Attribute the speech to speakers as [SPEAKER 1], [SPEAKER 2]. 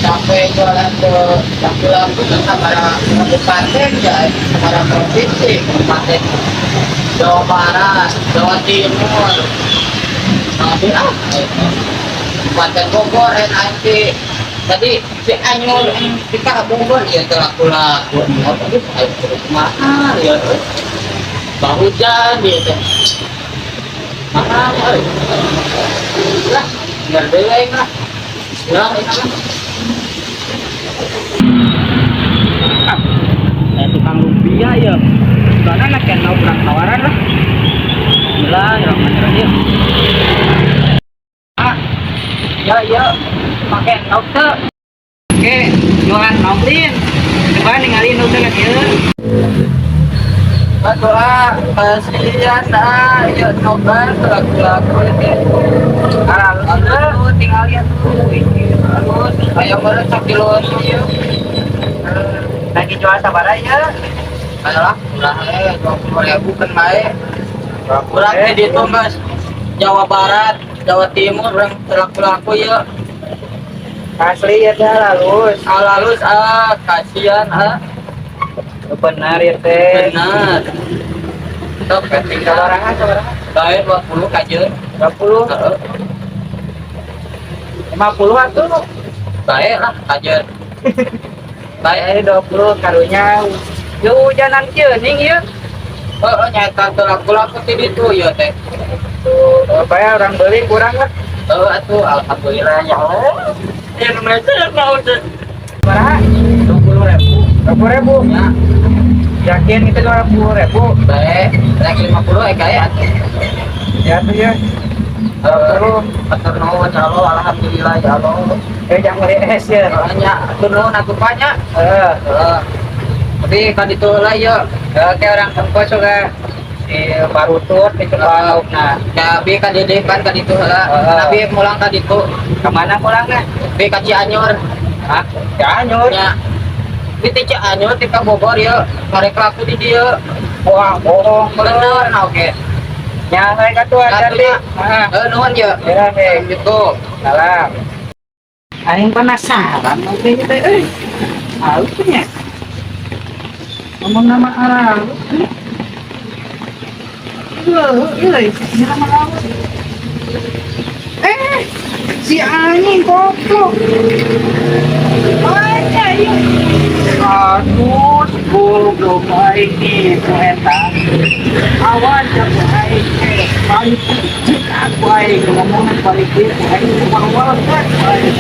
[SPEAKER 1] sampai jualan ke lagu-lagu ke kabupaten ya, para provinsi, kabupaten Jawa Barat, Jawa Timur, tapi kabupaten Bogor, NIP. Tadi si Anyur kita Bogor ya laku-laku. Tadi ayo terus mahal ya, hujan gitu. Mahal, lah, nggak deleng lah. Ya, saya tukang lumpia ya. Soalnya anak yang mau pulang tawaran lah. Gila, ya macam dia. Ya, pakai dokter. Oke, jualan noblin. Coba ninggalin dokter lagi ya. Betul lah, kasihan dah, ya coba laku-laku ini. Lalu tinggal lihat tuh ini, terus ayam baru 1 kilo ya. Lagi jual sabar aja. Ayolah, murah 20.000 kan baik. Kurang di itu mas, Jawa Barat, Jawa Timur, orang laku-laku ya. Asli ya dah halus, kasihan benar ya teh. Benar. Top keting sabarangan. Baik 20 kajeun. 20. Heeh. 50 atuh. Baik lah kajeun. Baik 20 karunya. Yo hujanan ceuning ieu. Heeh nyaeta teu laku-laku ti ditu ya teh. Tuh, supaya orang beli kurang lah. Atuh alhamdulillah ya Allah. Ya namanya mau teh. Berapa? 20.000. Ya. Yakin itu 20.000? Baik, lagi 50 kayak ya tuh ya. Terus atur nuhun ya Allah, alhamdulillah ya Allah. Jangan ngeres ya. Hanya atur nuhun aku banyak. Tapi kan itu lah ya. Kayak orang kongkos juga baru tur itu bau. Nah, tapi kan jadi kan itu lah. Tapi mulang kan itu. Kemana mulangnya? Tapi ke Cianjur. Hah? Cianjur? Ya. Di Cianjur, di Bogor ya, mereka laku di dia. Wah, bohong bener, oke. Ya, mereka tuh ada di. Nuhun ya. Ya, gitu. Salam. Aing penasaran, oke kita, halus punya. Ngomong nama Arab. Ini nama Arab. Si anjing goblok. Aduh, goblok baik nih, kereta. Awan yang baik, balik cek baik, ngomongan balik baik, awal kan baik.